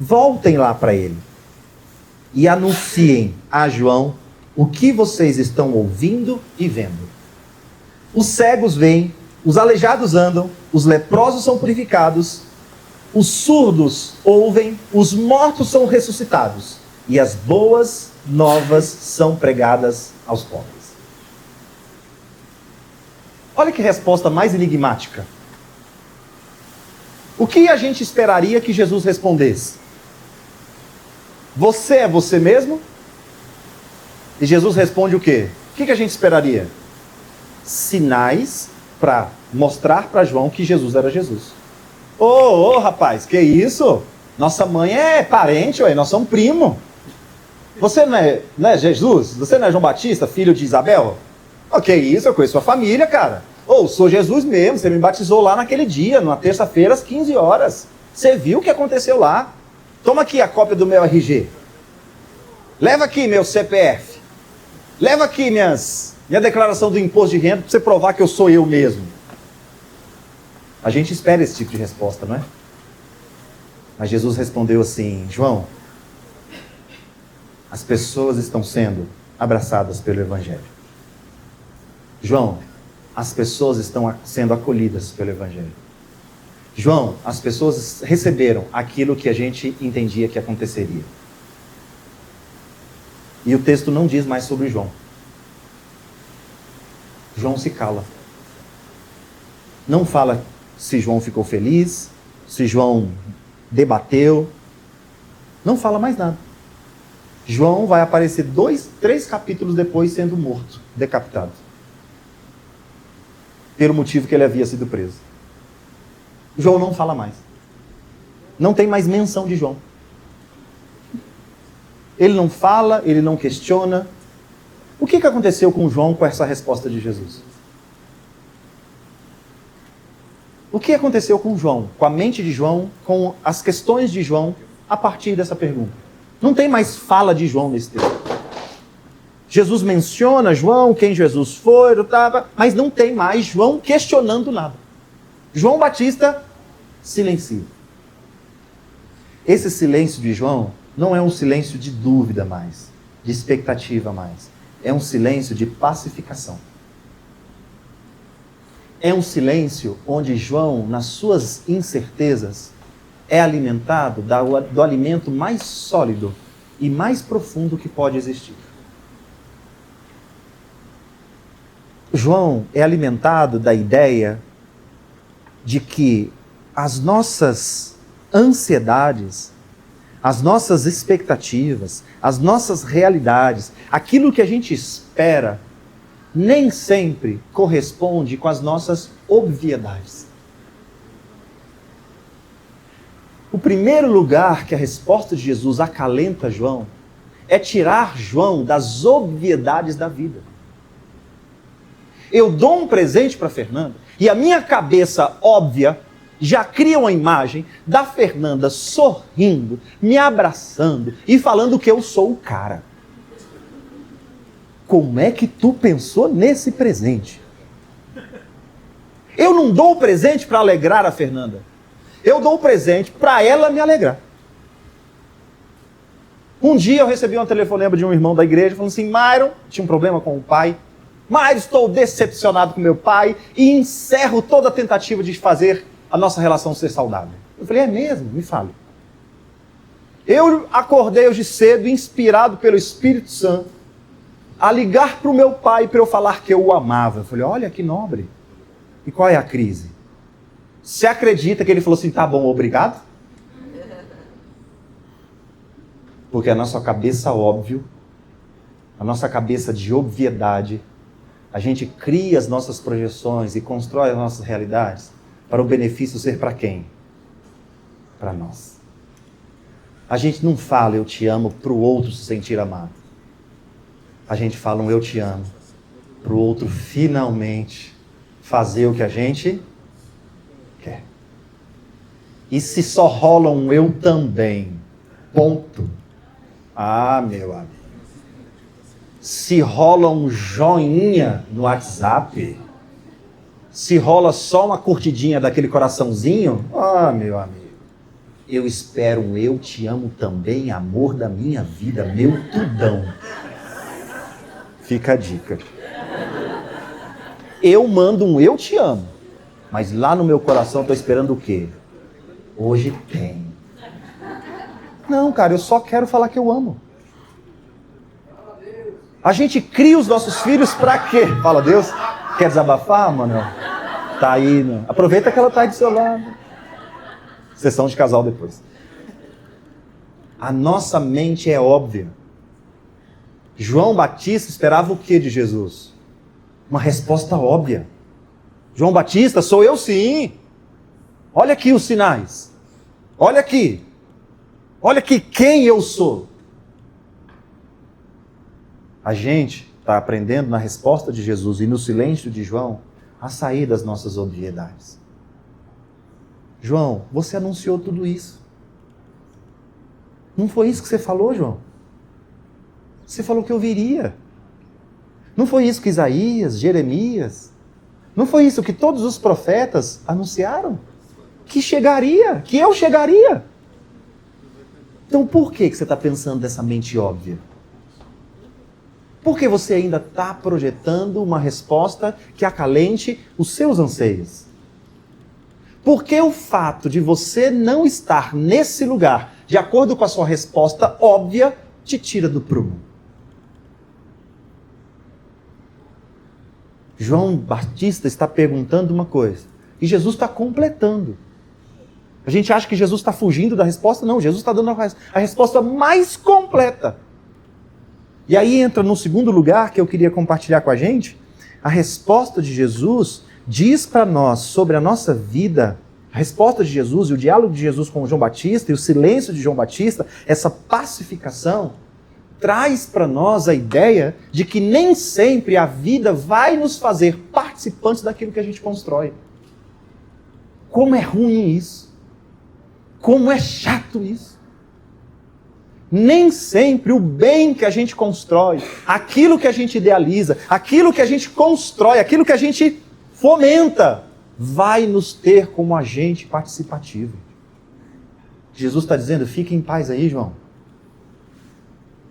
voltem lá para ele e anunciem a João o que vocês estão ouvindo e vendo. Os cegos veem, os aleijados andam, os leprosos são purificados, os surdos ouvem, os mortos são ressuscitados e as boas novas são pregadas aos pobres. Olha que resposta mais enigmática. O que a gente esperaria que Jesus respondesse? Você é você mesmo? E Jesus responde o quê? O que a gente esperaria? Sinais para mostrar para João que Jesus era Jesus. Ô, rapaz, que isso? Nossa mãe é parente, ué, nós somos primo. Você não é Jesus? Você não é João Batista, filho de Isabel? Que isso, eu conheço sua família, cara. Sou Jesus mesmo, você me batizou lá naquele dia, numa terça-feira às 15 horas. Você viu o que aconteceu lá? Toma aqui a cópia do meu RG. Leva aqui meu CPF. Leva aqui minha declaração do imposto de renda para você provar que eu sou eu mesmo. A gente espera esse tipo de resposta, não é? Mas Jesus respondeu assim: João, as pessoas estão sendo abraçadas pelo Evangelho. João, as pessoas estão sendo acolhidas pelo Evangelho. João, as pessoas receberam aquilo que a gente entendia que aconteceria. E o texto não diz mais sobre João. João se cala. Não fala se João ficou feliz, se João debateu. Não fala mais nada. João vai aparecer 2, 3 capítulos depois sendo morto, decapitado. Pelo motivo que ele havia sido preso. João não fala mais. Não tem mais menção de João. Ele não fala, ele não questiona. O que aconteceu com João com essa resposta de Jesus? O que aconteceu com João, com a mente de João, com as questões de João, a partir dessa pergunta? Não tem mais fala de João nesse texto. Jesus menciona João, quem Jesus foi, mas não tem mais João questionando nada. João Batista silencia. Esse silêncio de João não é um silêncio de dúvida mais, de expectativa mais. É um silêncio de pacificação. É um silêncio onde João, nas suas incertezas, é alimentado do alimento mais sólido e mais profundo que pode existir. João é alimentado da ideia de que as nossas ansiedades, as nossas expectativas, as nossas realidades, aquilo que a gente espera, nem sempre corresponde com as nossas obviedades. O primeiro lugar que a resposta de Jesus acalenta João é tirar João das obviedades da vida. Eu dou um presente para Fernanda e a minha cabeça óbvia já cria uma imagem da Fernanda sorrindo, me abraçando e falando que eu sou o cara. Como é que tu pensou nesse presente? Eu não dou o presente para alegrar a Fernanda. Eu dou o presente para ela me alegrar. Um dia eu recebi um telefonema de um irmão da igreja falando assim, Myron, tinha um problema com o pai. Myron, estou decepcionado com meu pai e encerro toda a tentativa de fazer a nossa relação ser saudável. Eu falei, é mesmo? Me fale. Eu acordei hoje cedo, inspirado pelo Espírito Santo, a ligar para o meu pai para eu falar que eu o amava. Eu falei, olha que nobre. E qual é a crise? Você acredita que ele falou assim, tá bom, obrigado? Porque a nossa cabeça óbvio, a nossa cabeça de obviedade, a gente cria as nossas projeções e constrói as nossas realidades para o benefício ser para quem? Para nós. A gente não fala eu te amo para o outro se sentir amado. A gente fala um eu te amo para o outro finalmente fazer o que a gente quer. E se só rola um eu também, ponto. Ah, meu amigo. Se rola um joinha no WhatsApp, se rola só uma curtidinha daquele coraçãozinho, ah, meu amigo. Eu espero um eu te amo também, amor da minha vida, meu tudão. Fica a dica. Eu mando um eu te amo, mas lá no meu coração estou esperando o quê? Hoje tem. Não, cara, eu só quero falar que eu amo. A gente cria os nossos filhos pra quê? Fala, Deus, quer desabafar, mano? Tá aí, né? Aproveita que ela tá aí do seu lado. Sessão de casal depois. A nossa mente é óbvia. João Batista esperava o que de Jesus? Uma resposta óbvia. João Batista, sou eu sim. Olha aqui os sinais. Olha aqui. Olha aqui quem eu sou. A gente está aprendendo na resposta de Jesus e no silêncio de João a sair das nossas obviedades. João, você anunciou tudo isso. Não foi isso que você falou, João? Você falou que eu viria. Não foi isso que Isaías, Jeremias, não foi isso que todos os profetas anunciaram? Que chegaria, que eu chegaria. Então por que você está pensando dessa mente óbvia? Por que você ainda está projetando uma resposta que acalente os seus anseios? Porque o fato de você não estar nesse lugar, de acordo com a sua resposta óbvia, te tira do prumo. João Batista está perguntando uma coisa e Jesus está completando. A gente acha que Jesus está fugindo da resposta. Não, Jesus está dando a resposta mais completa. E aí entra no segundo lugar que eu queria compartilhar com a gente. A resposta de Jesus diz para nós sobre a nossa vida, a resposta de Jesus e o diálogo de Jesus com João Batista e o silêncio de João Batista, essa pacificação, traz para nós a ideia de que nem sempre a vida vai nos fazer participantes daquilo que a gente constrói. Como é ruim isso. Como é chato isso. Nem sempre o bem que a gente constrói, aquilo que a gente idealiza, aquilo que a gente constrói, aquilo que a gente fomenta, vai nos ter como agente participativo. Jesus está dizendo, fique em paz aí, João.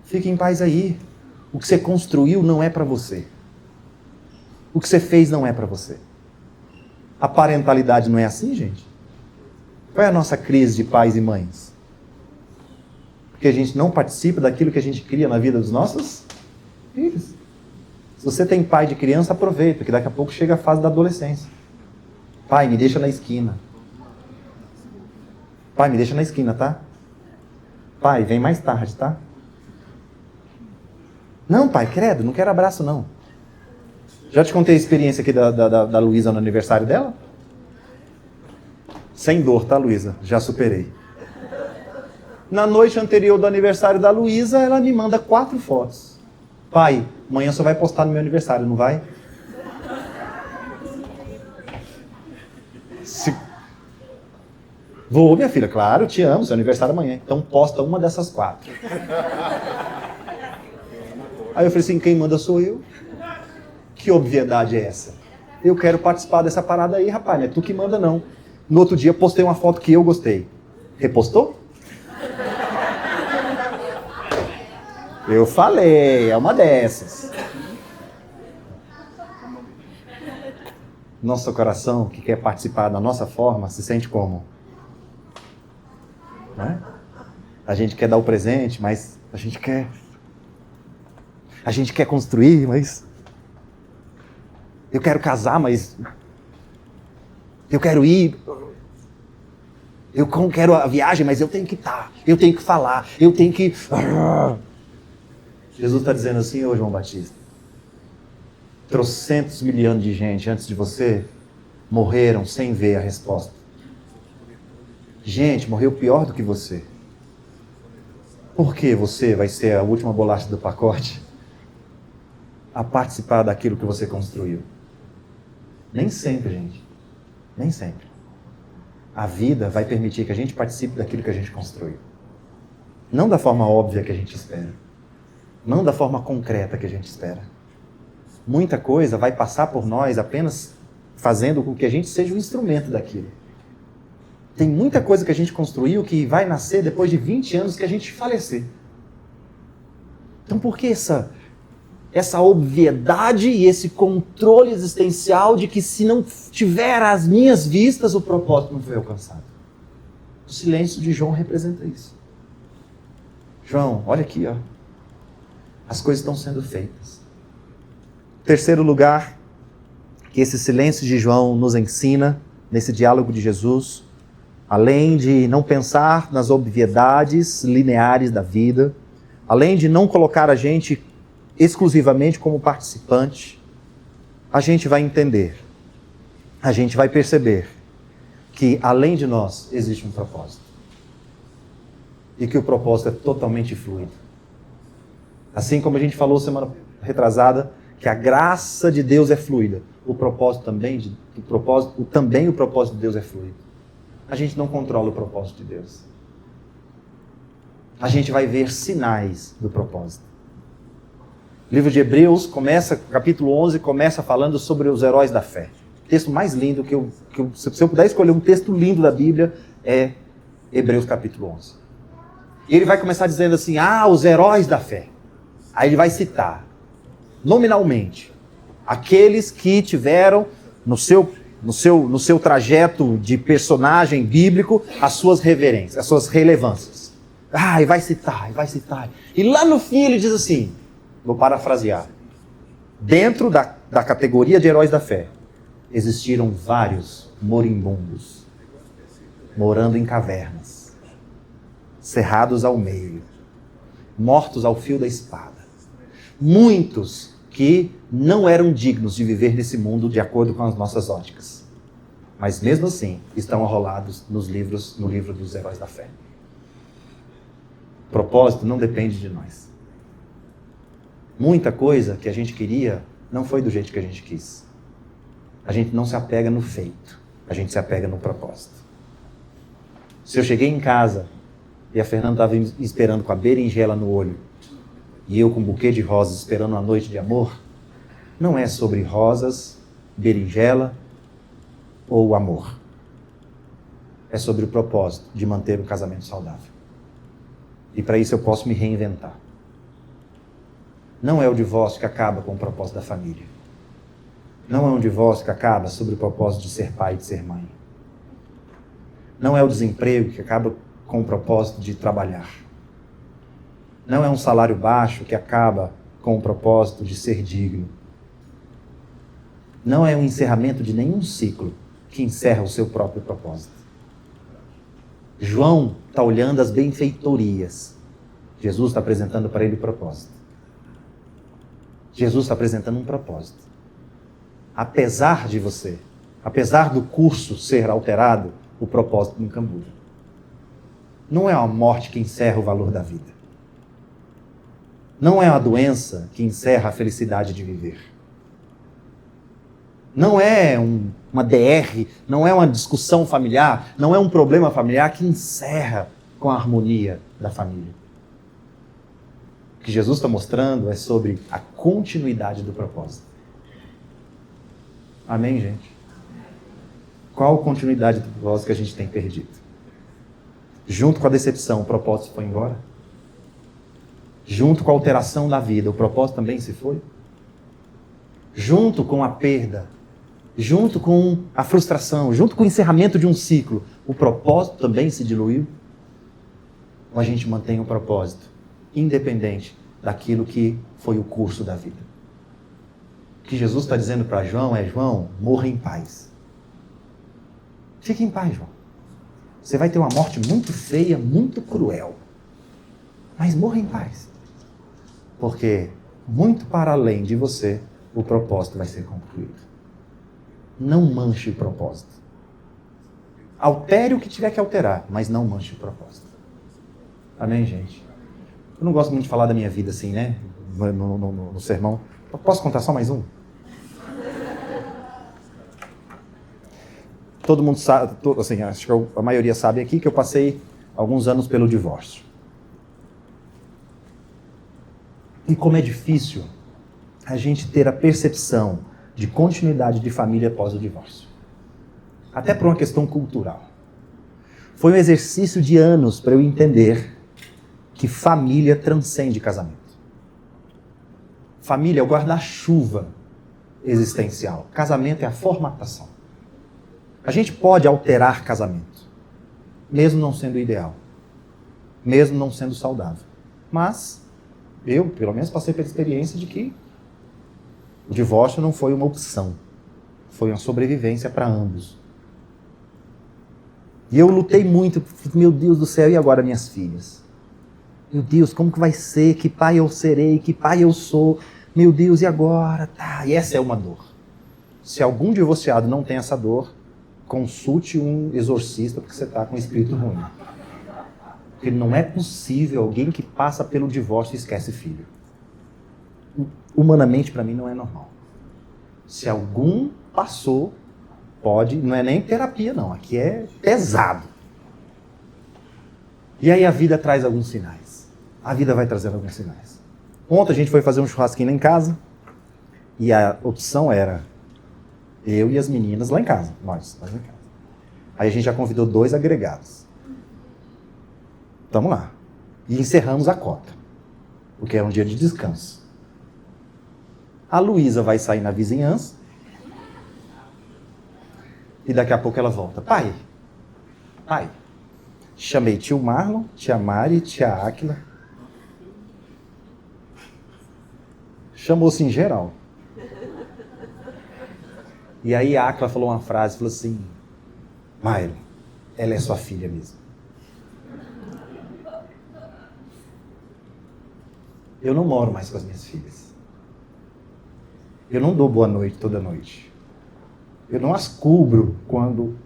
Fique em paz aí. O que você construiu não é para você. O que você fez não é para você. A parentalidade não é assim, gente? Qual é a nossa crise de pais e mães? Porque a gente não participa daquilo que a gente cria na vida dos nossos filhos. Se você tem pai de criança, aproveita, porque daqui a pouco chega a fase da adolescência. Pai, me deixa na esquina. Pai, me deixa na esquina, tá? Pai, vem mais tarde, tá? Não, pai, credo, não quero abraço, não. Já te contei a experiência aqui da Luísa no aniversário dela? Sem dor, tá, Luísa? Já superei. Na noite anterior do aniversário da Luísa, ela me manda 4 fotos. Pai, amanhã só vai postar no meu aniversário, não vai? Vou, minha filha, claro, te amo, seu aniversário é amanhã. Então posta uma dessas 4. Aí eu falei assim, quem manda sou eu. Que obviedade é essa? Eu quero participar dessa parada aí, rapaz, não é tu que manda não. No outro dia postei uma foto que eu gostei. Repostou? Eu falei, é uma dessas. Nosso coração, que quer participar da nossa forma, se sente como? Não é? A gente quer dar o presente, mas a gente quer construir, mas eu quero casar, mas eu quero ir, eu quero a viagem, mas eu tenho que estar, eu tenho que falar, eu tenho que... Jesus está dizendo assim, ô João Batista, trocentos milhões de gente antes de você morreram sem ver a resposta. Gente, morreu pior do que você. Por que você vai ser a última bolacha do pacote a participar daquilo que você construiu? Nem sempre, gente. Nem sempre. A vida vai permitir que a gente participe daquilo que a gente construiu. Não da forma óbvia que a gente espera. Não da forma concreta que a gente espera. Muita coisa vai passar por nós apenas fazendo com que a gente seja o instrumento daquilo. Tem muita coisa que a gente construiu que vai nascer depois de 20 anos que a gente falecer. Então por que essa obviedade e esse controle existencial de que se não tiver às minhas vistas, o propósito não foi alcançado? O silêncio de João representa isso. João, olha aqui, ó. As coisas estão sendo feitas. Terceiro lugar, que esse silêncio de João nos ensina, nesse diálogo de Jesus, além de não pensar nas obviedades lineares da vida, além de não colocar a gente exclusivamente como participante, a gente vai entender, a gente vai perceber que além de nós existe um propósito. E que o propósito é totalmente fluido. Assim como a gente falou semana retrasada, que a graça de Deus é fluida, o propósito de Deus é fluido. A gente não controla o propósito de Deus. A gente vai ver sinais do propósito. O livro de Hebreus capítulo 11, começa falando sobre os heróis da fé. O texto mais lindo se eu puder escolher um texto lindo da Bíblia, é Hebreus capítulo 11. E ele vai começar dizendo assim, os heróis da fé. Aí ele vai citar, nominalmente, aqueles que tiveram no seu trajeto de personagem bíblico as suas reverências, as suas relevâncias. E vai citar. E lá no fim ele diz assim, vou parafrasear, dentro da categoria de heróis da fé, existiram vários moribundos, morando em cavernas, cerrados ao meio, mortos ao fio da espada. Muitos que não eram dignos de viver nesse mundo de acordo com as nossas óticas. Mas mesmo assim, estão arrolados no livro dos heróis da fé. O propósito não depende de nós. Muita coisa que a gente queria não foi do jeito que a gente quis. A gente não se apega no feito, a gente se apega no propósito. Se eu cheguei em casa e a Fernanda estava esperando com a berinjela no olho, e eu com um buquê de rosas esperando uma noite de amor, não é sobre rosas, berinjela ou amor. É sobre o propósito de manter um casamento saudável. E para isso eu posso me reinventar. Não é o divórcio que acaba com o propósito da família. Não é um divórcio que acaba sobre o propósito de ser pai e de ser mãe. Não é o desemprego que acaba com o propósito de trabalhar. Não é um salário baixo que acaba com o propósito de ser digno. Não é um encerramento de nenhum ciclo que encerra o seu próprio propósito. João está olhando as benfeitorias. Jesus está apresentando para ele o propósito. Jesus está apresentando um propósito. Apesar de você, apesar do curso ser alterado, o propósito nunca muda. Não é a morte que encerra o valor da vida. Não é a doença que encerra a felicidade de viver. Não é uma DR, não é uma discussão familiar, não é um problema familiar que encerra com a harmonia da família. O que Jesus está mostrando é sobre a continuidade do propósito. Amém, gente? Qual a continuidade do propósito que a gente tem perdido? Junto com a decepção, o propósito foi embora? Junto com a alteração da vida, o propósito também se foi? Junto com a perda, junto com a frustração, junto com o encerramento de um ciclo, o propósito também se diluiu? Ou a gente mantém o propósito, independente daquilo que foi o curso da vida? O que Jesus está dizendo para João é: João, morra em paz. Fique em paz, João. Você vai ter uma morte muito feia, muito cruel. Mas morra em paz. Porque muito para além de você, o propósito vai ser concluído. Não manche o propósito. Altere o que tiver que alterar, mas não manche o propósito. Amém, gente? Eu não gosto muito de falar da minha vida assim, né? No sermão. Posso contar só mais um? Todo mundo sabe, assim, acho que a maioria sabe aqui que eu passei alguns anos pelo divórcio. E como é difícil a gente ter a percepção de continuidade de família após o divórcio. Até por uma questão cultural. Foi um exercício de anos para eu entender que família transcende casamento. Família é o guarda-chuva existencial. Casamento é a formatação. A gente pode alterar casamento, mesmo não sendo ideal, mesmo não sendo saudável. Mas eu, pelo menos, passei pela experiência de que o divórcio não foi uma opção, foi uma sobrevivência para ambos. E eu lutei muito, meu Deus do céu, e agora minhas filhas? Meu Deus, como que vai ser? Que pai eu serei? Que pai eu sou? Meu Deus, e agora? Tá, e essa é uma dor. Se algum divorciado não tem essa dor, consulte um exorcista porque você está com um espírito ruim. Porque não é possível alguém que passa pelo divórcio e esquece filho. Humanamente, para mim, não é normal. Se algum passou, pode, não é nem terapia não, aqui é pesado. E aí a vida traz alguns sinais. A vida vai trazendo alguns sinais. Ontem a gente foi fazer um churrasquinho lá em casa e a opção era eu e as meninas lá em casa, nós lá em casa. Aí a gente já convidou 2 agregados. Tamo lá. E encerramos a cota, porque é um dia de descanso. A Luísa vai sair na vizinhança e daqui a pouco ela volta. Pai, chamei tio Marlon, tia Mari, tia Áquila. Chamou-se em geral. E aí a Áquila falou uma frase, falou assim: Mairo, ela é sua filha mesmo. Eu não moro mais com as minhas filhas. Eu não dou boa noite toda noite. Eu não as cubro quando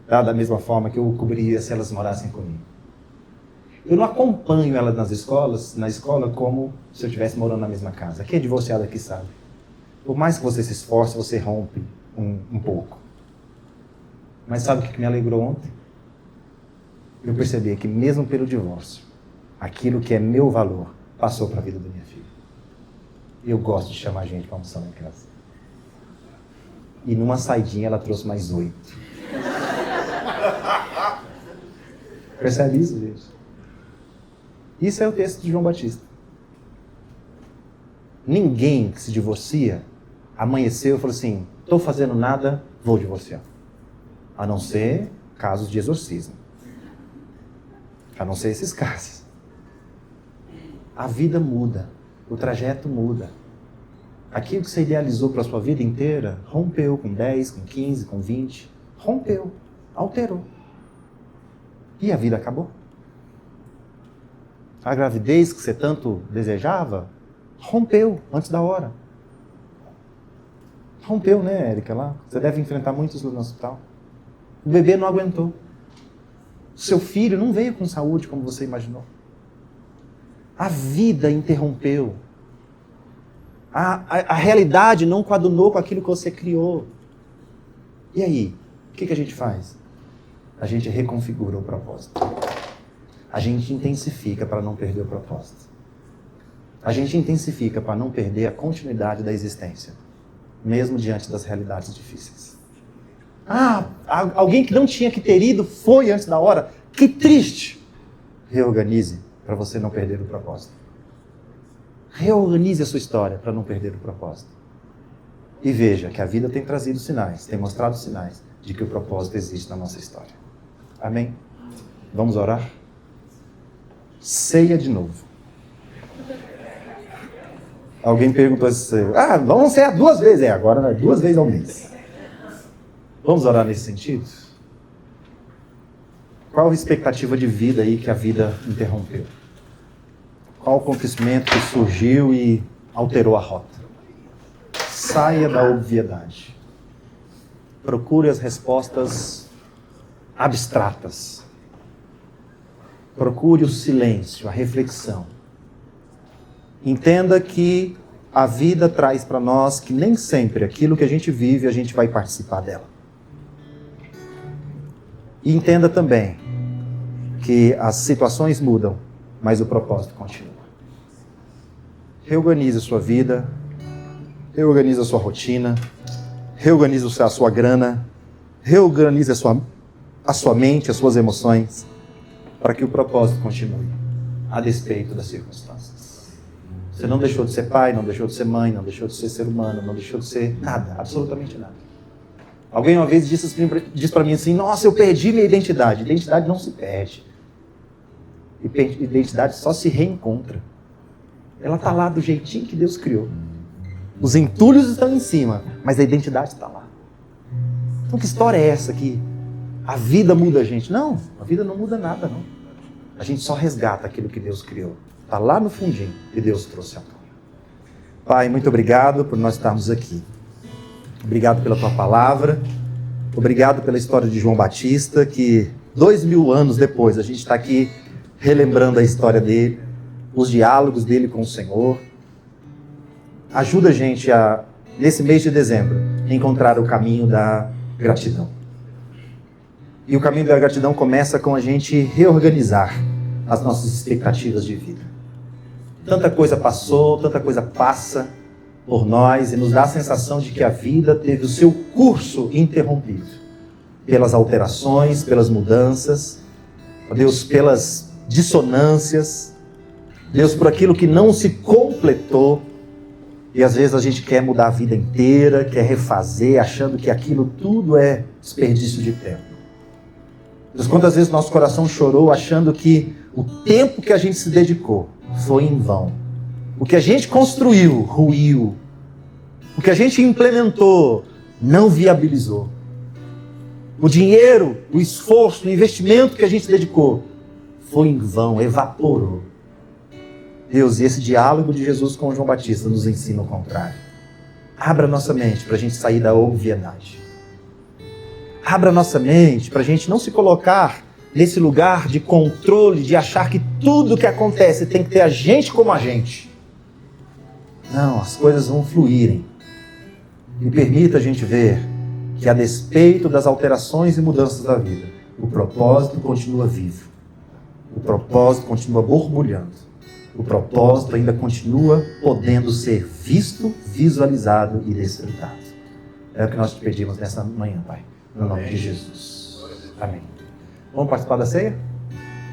da mesma forma que eu cobriria se elas morassem comigo. Eu não acompanho elas na escola como se eu estivesse morando na mesma casa. Quem é divorciado aqui sabe. Por mais que você se esforce, você rompe um pouco. Mas sabe o que me alegrou ontem? Eu percebi que mesmo pelo divórcio, aquilo que é meu valor passou para a vida da minha filha. Eu gosto de chamar a gente para almoçar lá em casa. E numa saidinha ela trouxe mais 8. Percebe isso, gente? Isso é o texto de João Batista. Ninguém que se divorcia amanheceu e falou assim: estou fazendo nada, vou divorciar. A não ser casos de exorcismo. A não ser esses casos. A vida muda. O trajeto muda. Aquilo que você idealizou para a sua vida inteira, rompeu com 10, com 15, com 20. Rompeu. Alterou. E a vida acabou. A gravidez que você tanto desejava, rompeu antes da hora. Rompeu, né, Érica, lá? Você deve enfrentar muitos no hospital. O bebê não aguentou. Seu filho não veio com saúde como você imaginou. A vida interrompeu. A realidade não coadunou com aquilo que você criou. E aí? O que a gente faz? A gente reconfigura o propósito. A gente intensifica para não perder o propósito. A gente intensifica para não perder a continuidade da existência, mesmo diante das realidades difíceis. Alguém que não tinha que ter ido foi antes da hora. Que triste! Reorganize para você não perder o propósito. Reorganize a sua história para não perder o propósito. E veja que a vida tem trazido sinais, tem mostrado sinais de que o propósito existe na nossa história. Amém? Vamos orar? Ceia de novo. Alguém perguntou assim, vamos cear 2 vezes. Agora não é 2 vezes ao mês. Vamos orar nesse sentido? Qual a expectativa de vida aí que a vida interrompeu? Qual o acontecimento que surgiu e alterou a rota? Saia da obviedade. Procure as respostas abstratas. Procure o silêncio, a reflexão. Entenda que a vida traz para nós que nem sempre aquilo que a gente vive, a gente vai participar dela. E entenda também que as situações mudam, mas o propósito continua. Reorganize a sua vida, reorganize a sua rotina, reorganize a sua grana, reorganize a sua mente, as suas emoções, para que o propósito continue, a despeito das circunstâncias. Você não deixou de ser pai, não deixou de ser mãe, não deixou de ser ser humano, não deixou de ser nada, absolutamente nada. Alguém uma vez disse para mim assim, nossa, eu perdi minha identidade. Identidade não se perde. Identidade só se reencontra. Ela está lá do jeitinho que Deus criou. Os entulhos estão em cima, mas a identidade está lá. Então que história é essa que a vida muda a gente? Não, a vida não muda nada, não. A gente só resgata aquilo que Deus criou. Está lá no fundinho que Deus trouxe à tona. Pai, muito obrigado por nós estarmos aqui. Obrigado pela tua palavra. Obrigado pela história de João Batista, que 2000 anos depois a gente está aqui relembrando a história dele, os diálogos dele com o Senhor. Ajuda a gente a, nesse mês de dezembro, encontrar o caminho da gratidão. E o caminho da gratidão começa com a gente reorganizar as nossas expectativas de vida. Tanta coisa passou, tanta coisa passa por nós e nos dá a sensação de que a vida teve o seu curso interrompido pelas alterações, pelas mudanças, Deus, pelas dissonâncias, Deus, por aquilo que não se completou. E às vezes a gente quer mudar a vida inteira, quer refazer, achando que aquilo tudo é desperdício de tempo. Deus, quantas vezes nosso coração chorou achando que o tempo que a gente se dedicou foi em vão. O que a gente construiu, ruiu. O que a gente implementou, não viabilizou. O dinheiro, o esforço, o investimento que a gente dedicou, foi em vão, evaporou. Deus, e esse diálogo de Jesus com João Batista nos ensina o contrário. Abra nossa mente para a gente sair da obviedade. Abra nossa mente para a gente não se colocar nesse lugar de controle, de achar que tudo que acontece tem que ter a gente como a gente. Não, as coisas vão fluírem. E permita a gente ver que, a despeito das alterações e mudanças da vida, o propósito continua vivo. O propósito continua borbulhando. O propósito ainda continua podendo ser visto, visualizado e desfrutado. É o que nós te pedimos nessa manhã, Pai. No nome de Jesus. Amém. Vamos participar da ceia?